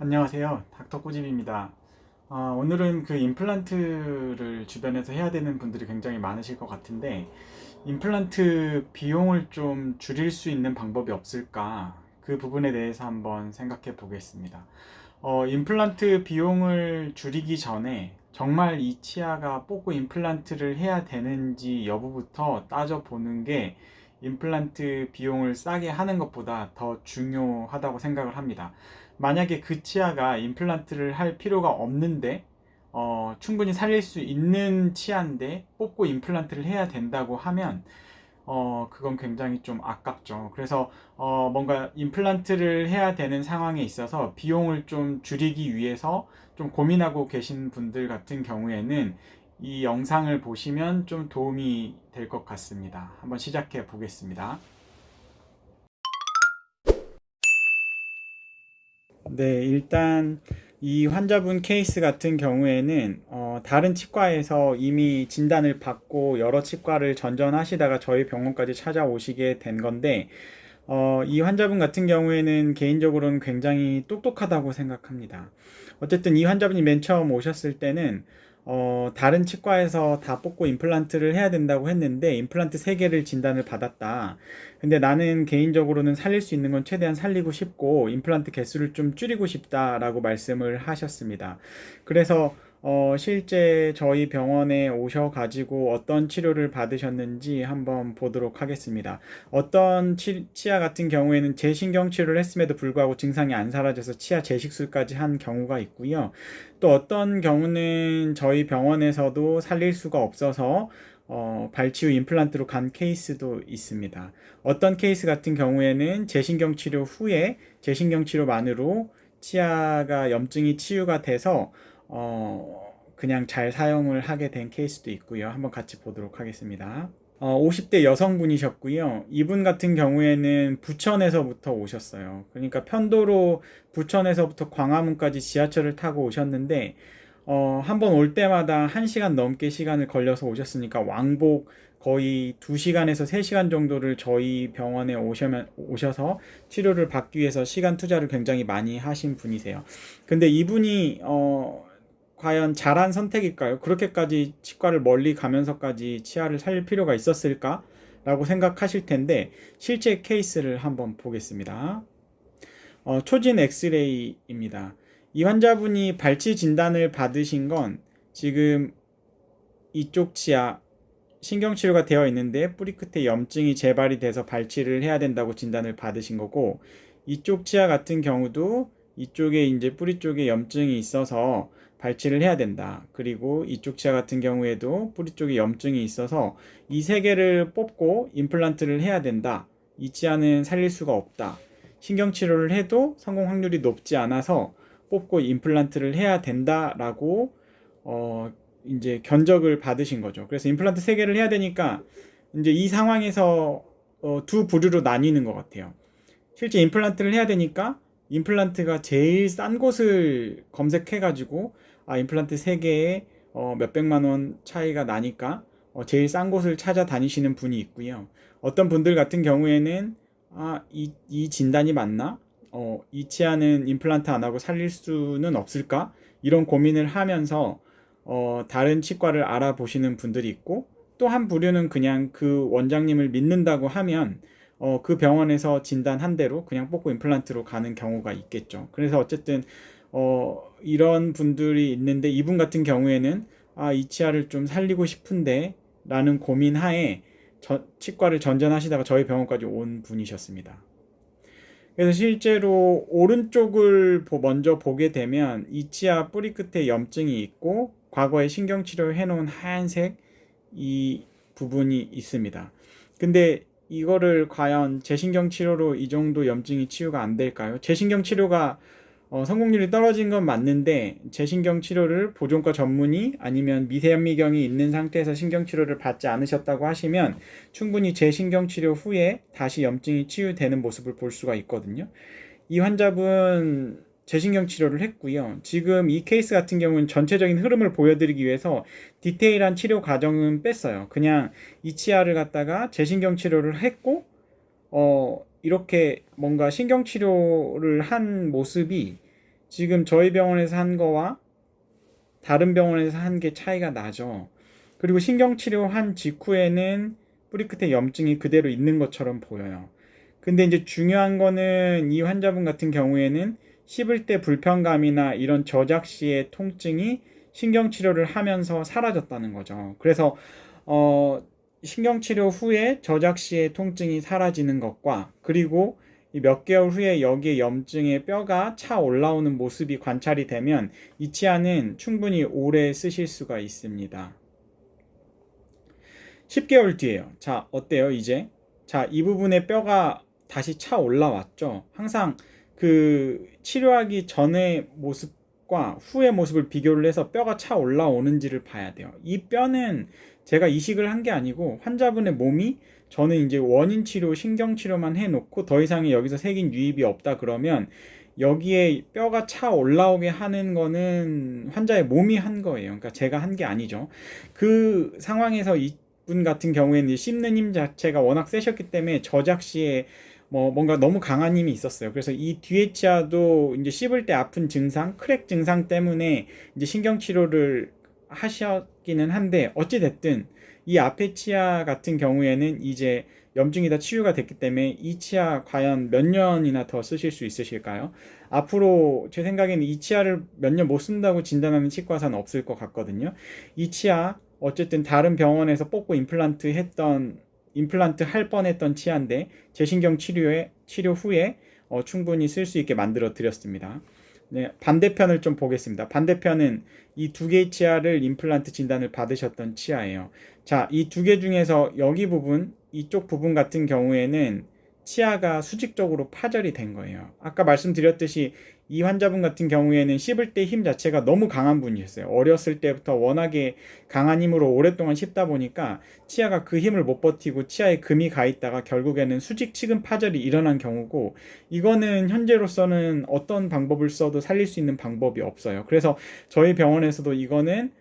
안녕하세요. 닥터 꾸집입니다. 오늘은 그 임플란트를 주변에서 해야 되는 분들이 굉장히 많으실 것 같은데, 임플란트 비용을 좀 줄일 수 있는 방법이 없을까? 그 부분에 대해서 한번 생각해 보겠습니다. 임플란트 비용을 줄이기 전에 정말 이 치아가 뽑고 임플란트를 해야 되는지 여부부터 따져보는 게 임플란트 비용을 싸게 하는 것보다 더 중요하다고 생각을 합니다. 만약에 그 치아가 임플란트를 할 필요가 없는데 충분히 살릴 수 있는 치아인데 뽑고 임플란트를 해야 된다고 하면 그건 굉장히 좀 아깝죠. 그래서 뭔가 임플란트를 해야 되는 상황에 있어서 비용을 좀 줄이기 위해서 좀 고민하고 계신 분들 같은 경우에는 이 영상을 보시면 좀 도움이 될 것 같습니다. 한번 시작해 보겠습니다. 네, 일단 이 환자분 케이스 같은 경우에는 다른 치과에서 이미 진단을 받고 여러 치과를 전전하시다가 저희 병원까지 찾아오시게 된 건데 이 환자분 같은 경우에는 개인적으로는 굉장히 똑똑하다고 생각합니다. 어쨌든 이 환자분이 맨 처음 오셨을 때는 다른 치과에서 다 뽑고 임플란트를 해야 된다고 했는데 임플란트 3개를 진단을 받았다. 근데 나는 개인적으로는 살릴 수 있는 건 최대한 살리고 싶고 임플란트 개수를 좀 줄이고 싶다라고 말씀을 하셨습니다. 그래서 실제 저희 병원에 오셔가지고 어떤 치료를 받으셨는지 한번 보도록 하겠습니다. 어떤 치아 같은 경우에는 재신경 치료를 했음에도 불구하고 증상이 안 사라져서 치아 재식술까지 한 경우가 있고요. 또 어떤 경우는 저희 병원에서도 살릴 수가 없어서 발치 후 임플란트로 간 케이스도 있습니다. 어떤 케이스 같은 경우에는 재신경 치료 후에 재신경 치료만으로 치아가 염증이 치유가 돼서 그냥 잘 사용을 하게 된 케이스도 있고요. 한번 같이 보도록 하겠습니다. 50대 여성분이셨고요. 이분 같은 경우에는 부천에서부터 오셨어요. 그러니까 편도로 부천에서부터 광화문까지 지하철을 타고 오셨는데 한 번 올 때마다 1시간 넘게 시간을 걸려서 오셨으니까 왕복 거의 2시간에서 3시간 정도를 저희 병원에 오셔서 치료를 받기 위해서 시간 투자를 굉장히 많이 하신 분이세요. 근데 이분이 과연 잘한 선택일까요? 그렇게까지 치과를 멀리 가면서까지 치아를 살릴 필요가 있었을까? 라고 생각하실 텐데 실제 케이스를 한번 보겠습니다. 초진 엑스레이입니다. 이 환자분이 발치 진단을 받으신 건 지금 이쪽 치아 신경치료가 되어 있는데 뿌리 끝에 염증이 재발이 돼서 발치를 해야 된다고 진단을 받으신 거고, 이쪽 치아 같은 경우도 이쪽에 이제 뿌리 쪽에 염증이 있어서 발치를 해야 된다. 그리고 이쪽 치아 같은 경우에도 뿌리 쪽에 염증이 있어서 이 3개를 뽑고 임플란트를 해야 된다. 이 치아는 살릴 수가 없다. 신경치료를 해도 성공 확률이 높지 않아서 뽑고 임플란트를 해야 된다라고 이제 견적을 받으신 거죠. 그래서 임플란트 3개를 해야 되니까 이제 이 상황에서 두 부류로 나뉘는 것 같아요. 실제 임플란트를 해야 되니까 임플란트가 제일 싼 곳을 검색해가지고 임플란트 3개에 몇백만 원 차이가 나니까 제일 싼 곳을 찾아다니시는 분이 있고요. 어떤 분들 같은 경우에는 이 진단이 맞나? 이 치아는 임플란트 안 하고 살릴 수는 없을까? 이런 고민을 하면서 다른 치과를 알아보시는 분들이 있고, 또 한 부류는 그냥 그 원장님을 믿는다고 하면 그 병원에서 진단한 대로 그냥 뽑고 임플란트로 가는 경우가 있겠죠. 그래서 어쨌든 이런 분들이 있는데 이분 같은 경우에는 이 치아를 좀 살리고 싶은데 라는 고민하에 치과를 전전하시다가 저희 병원까지 온 분이셨습니다. 그래서 실제로 오른쪽을 먼저 보게 되면 이 치아 뿌리 끝에 염증이 있고 과거에 신경치료를 해놓은 하얀색 이 부분이 있습니다. 근데 이거를 과연 재신경치료로 이 정도 염증이 치유가 안 될까요? 재신경치료가 성공률이 떨어진 건 맞는데 재신경치료를 보존과 전문의 아니면 미세현미경이 있는 상태에서 신경치료를 받지 않으셨다고 하시면 충분히 재신경치료 후에 다시 염증이 치유되는 모습을 볼 수가 있거든요. 이 환자분 재신경 치료를 했고요. 지금 이 케이스 같은 경우는 전체적인 흐름을 보여드리기 위해서 디테일한 치료 과정은 뺐어요. 그냥 이 치아를 갖다가 재신경 치료를 했고 이렇게 뭔가 신경 치료를 한 모습이 지금 저희 병원에서 한 거와 다른 병원에서 한 게 차이가 나죠. 그리고 신경치료한 직후에는 뿌리 끝에 염증이 그대로 있는 것처럼 보여요. 근데 이제 중요한 거는 이 환자분 같은 경우에는 씹을 때 불편감이나 이런 저작 시의 통증이 신경치료를 하면서 사라졌다는 거죠. 그래서 신경치료 후에 저작 시의 통증이 사라지는 것과 그리고 이 몇 개월 후에 여기에 염증의 뼈가 차 올라오는 모습이 관찰이 되면 이 치아는 충분히 오래 쓰실 수가 있습니다. 10개월 뒤에요. 자, 어때요, 이제? 자, 이 부분에 뼈가 다시 차 올라왔죠. 항상 그 치료하기 전의 모습과 후의 모습을 비교를 해서 뼈가 차 올라오는지를 봐야 돼요. 이 뼈는 제가 이식을 한 게 아니고 환자분의 몸이 저는 이제 원인 치료, 신경 치료만 해놓고 더 이상의 여기서 색인 유입이 없다 그러면 여기에 뼈가 차 올라오게 하는 거는 환자의 몸이 한 거예요. 그러니까 제가 한 게 아니죠. 그 상황에서 이분 같은 경우에는 씹는 힘 자체가 워낙 세셨기 때문에 저작 시에 뭔가 너무 강한 힘이 있었어요. 그래서 이 뒤에 치아도 이제 씹을 때 아픈 증상, 크랙 증상 때문에 이제 신경 치료를 하셨기는 한데 어찌 됐든 이 앞에 치아 같은 경우에는 이제 염증이 다 치유가 됐기 때문에 이 치아 과연 몇 년이나 더 쓰실 수 있으실까요? 앞으로 제 생각에는 이 치아를 몇 년 못 쓴다고 진단하는 치과사는 없을 것 같거든요. 이 치아 어쨌든 다른 병원에서 뽑고 임플란트 할 뻔했던 치아인데 재신경 치료 후에 충분히 쓸 수 있게 만들어 드렸습니다. 네, 반대편을 좀 보겠습니다. 반대편은 이 두 개의 치아를 임플란트 진단을 받으셨던 치아예요. 자, 이 두 개 중에서 여기 부분, 이쪽 부분 같은 경우에는 치아가 수직적으로 파절이 된 거예요. 아까 말씀드렸듯이 이 환자분 같은 경우에는 씹을 때 힘 자체가 너무 강한 분이셨어요. 어렸을 때부터 워낙에 강한 힘으로 오랫동안 씹다 보니까 치아가 그 힘을 못 버티고 치아에 금이 가 있다가 결국에는 수직 치근 파절이 일어난 경우고, 이거는 현재로서는 어떤 방법을 써도 살릴 수 있는 방법이 없어요. 그래서 저희 병원에서도 이거는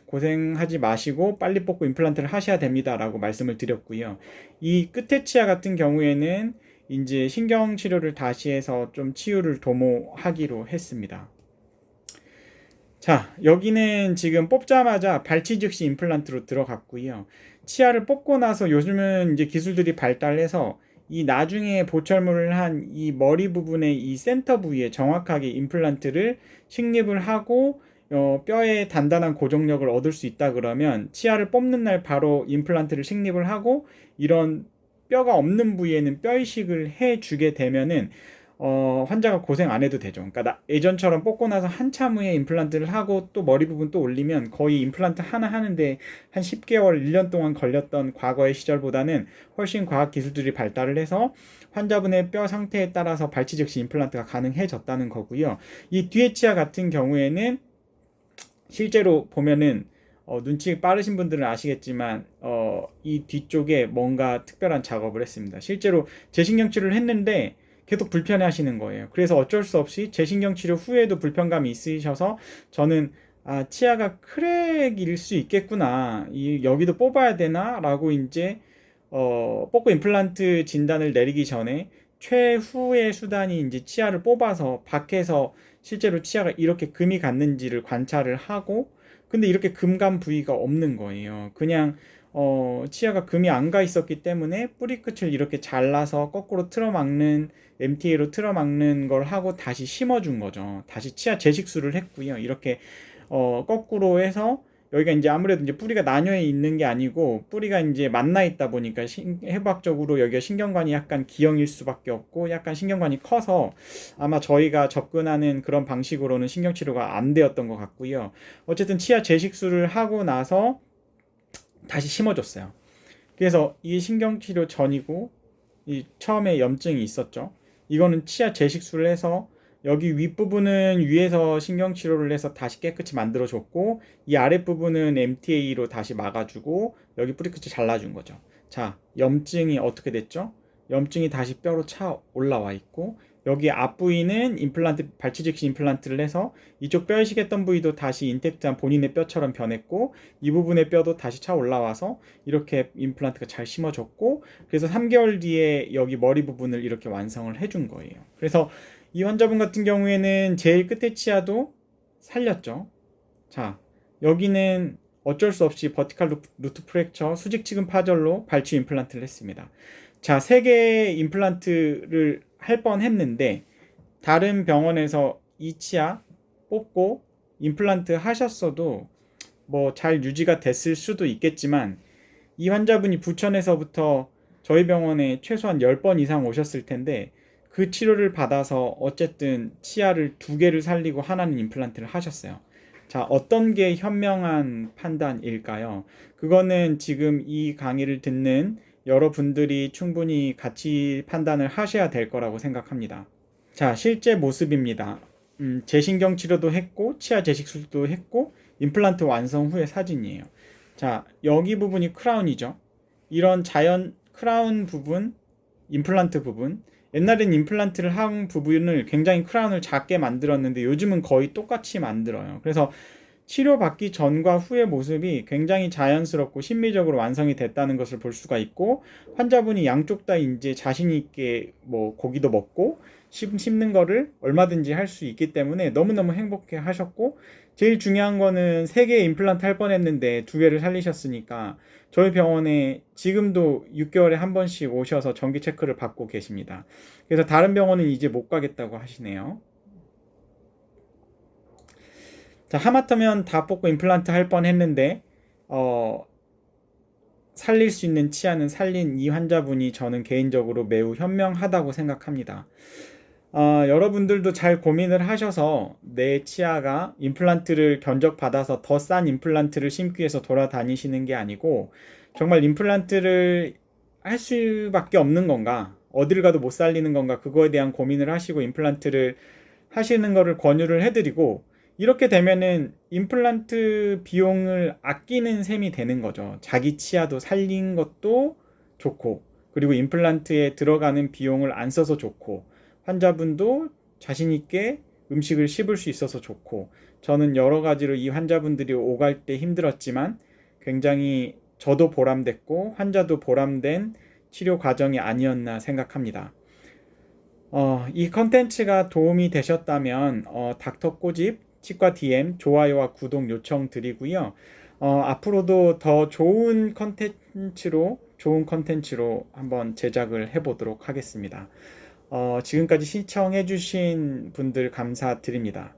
고생하지 마시고 빨리 뽑고 임플란트를 하셔야 됩니다 라고 말씀을 드렸고요. 이 끝에 치아 같은 경우에는 이제 신경 치료를 다시 해서 좀 치유를 도모하기로 했습니다. 자, 여기는 지금 뽑자마자 발치 즉시 임플란트로 들어갔고요. 치아를 뽑고 나서 요즘은 이제 기술들이 발달해서 이 나중에 보철물을 한 이 머리 부분의 이 센터 부위에 정확하게 임플란트를 식립을 하고 뼈의 단단한 고정력을 얻을 수 있다 그러면 치아를 뽑는 날 바로 임플란트를 식립을 하고 이런 뼈가 없는 부위에는 뼈 이식을 해주게 되면은 환자가 고생 안 해도 되죠. 그러니까 예전처럼 뽑고 나서 한참 후에 임플란트를 하고 또 머리 부분 또 올리면 거의 임플란트 하나 하는데 한 10개월, 1년 동안 걸렸던 과거의 시절보다는 훨씬 과학 기술들이 발달을 해서 환자분의 뼈 상태에 따라서 발치 즉시 임플란트가 가능해졌다는 거고요. 이 뒤에 치아 같은 경우에는 실제로 보면은 눈치 빠르신 분들은 아시겠지만 이 뒤쪽에 뭔가 특별한 작업을 했습니다. 실제로 재신경 치료를 했는데 계속 불편해 하시는 거예요. 그래서 어쩔 수 없이 재신경 치료 후에도 불편감이 있으셔서 저는 치아가 크랙일 수 있겠구나, 여기도 뽑아야 되나 라고 이제 뽑고 임플란트 진단을 내리기 전에 최후의 수단이 이제 치아를 뽑아서 밖에서 실제로 치아가 이렇게 금이 갔는지를 관찰을 하고, 근데 이렇게 금 간 부위가 없는 거예요. 그냥 치아가 금이 안 가 있었기 때문에 뿌리 끝을 이렇게 잘라서 거꾸로 틀어막는, MTA로 틀어막는 걸 하고 다시 심어준 거죠. 다시 치아 재식술을 했고요. 이렇게 거꾸로 해서 여기가 이제 아무래도 이제 뿌리가 나뉘어 있는 게 아니고 뿌리가 이제 만나 있다 보니까 해부학적으로 여기가 신경관이 약간 기형일 수밖에 없고 약간 신경관이 커서 아마 저희가 접근하는 그런 방식으로는 신경치료가 안 되었던 것 같고요. 어쨌든 치아 재식술을 하고 나서 다시 심어줬어요. 그래서 이게 신경치료 전이고 이 처음에 염증이 있었죠. 이거는 치아 재식술을 해서 여기 윗부분은 위에서 신경치료를 해서 다시 깨끗이 만들어줬고 이 아랫부분은 MTA로 다시 막아주고 여기 뿌리끝을 잘라준 거죠. 자, 염증이 어떻게 됐죠? 염증이 다시 뼈로 차 올라와 있고 여기 앞부위는 임플란트, 발치 즉시 임플란트를 해서 이쪽 뼈 이식했던 부위도 다시 인텍트한 본인의 뼈처럼 변했고 이 부분의 뼈도 다시 차 올라와서 이렇게 임플란트가 잘 심어졌고, 그래서 3개월 뒤에 여기 머리 부분을 이렇게 완성을 해준 거예요. 그래서 이 환자분 같은 경우에는 제일 끝에 치아도 살렸죠. 자, 여기는 어쩔 수 없이 버티칼 루트 프랙처 수직 치근 파절로 발치 임플란트를 했습니다. 자, 3개의 임플란트를 할 뻔 했는데 다른 병원에서 이 치아 뽑고 임플란트 하셨어도 뭐 잘 유지가 됐을 수도 있겠지만 이 환자분이 부천에서부터 저희 병원에 최소한 10번 이상 오셨을 텐데 그 치료를 받아서 어쨌든 치아를 2개를 살리고 하나는 임플란트를 하셨어요. 자, 어떤 게 현명한 판단일까요? 그거는 지금 이 강의를 듣는 여러분들이 충분히 같이 판단을 하셔야 될 거라고 생각합니다. 자, 실제 모습입니다. 재신경 치료도 했고 치아 재식술도 했고 임플란트 완성 후의 사진이에요. 자, 여기 부분이 크라운이죠. 이런 자연 크라운 부분, 임플란트 부분. 옛날엔 임플란트를 한 부분을 굉장히 크라운을 작게 만들었는데 요즘은 거의 똑같이 만들어요. 그래서 치료받기 전과 후의 모습이 굉장히 자연스럽고 심미적으로 완성이 됐다는 것을 볼 수가 있고, 환자분이 양쪽 다 이제 자신 있게 뭐 고기도 먹고 씹는 거를 얼마든지 할 수 있기 때문에 너무너무 행복해 하셨고, 제일 중요한 거는 3개의 임플란트 할 뻔했는데 2개를 살리셨으니까 저희 병원에 지금도 6개월에 한 번씩 오셔서 정기 체크를 받고 계십니다. 그래서 다른 병원은 이제 못 가겠다고 하시네요. 자, 하마터면 다 뽑고 임플란트 할 뻔했는데 살릴 수 있는 치아는 살린 이 환자분이 저는 개인적으로 매우 현명하다고 생각합니다. 여러분들도 잘 고민을 하셔서 내 치아가 임플란트를 견적받아서 더 싼 임플란트를 심기 위해서 돌아다니시는 게 아니고 정말 임플란트를 할 수밖에 없는 건가, 어딜 가도 못 살리는 건가, 그거에 대한 고민을 하시고 임플란트를 하시는 거를 권유를 해드리고, 이렇게 되면은 임플란트 비용을 아끼는 셈이 되는 거죠. 자기 치아도 살린 것도 좋고, 그리고 임플란트에 들어가는 비용을 안 써서 좋고, 환자분도 자신있게 음식을 씹을 수 있어서 좋고, 저는 여러 가지로 이 환자분들이 오갈 때 힘들었지만 굉장히 저도 보람됐고 환자도 보람된 치료 과정이 아니었나 생각합니다. 이 컨텐츠가 도움이 되셨다면 닥터 꼬집 치과 DM 좋아요와 구독 요청 드리고요. 앞으로도 더 좋은 컨텐츠로 한번 제작을 해보도록 하겠습니다. 지금까지 시청해주신 분들 감사드립니다.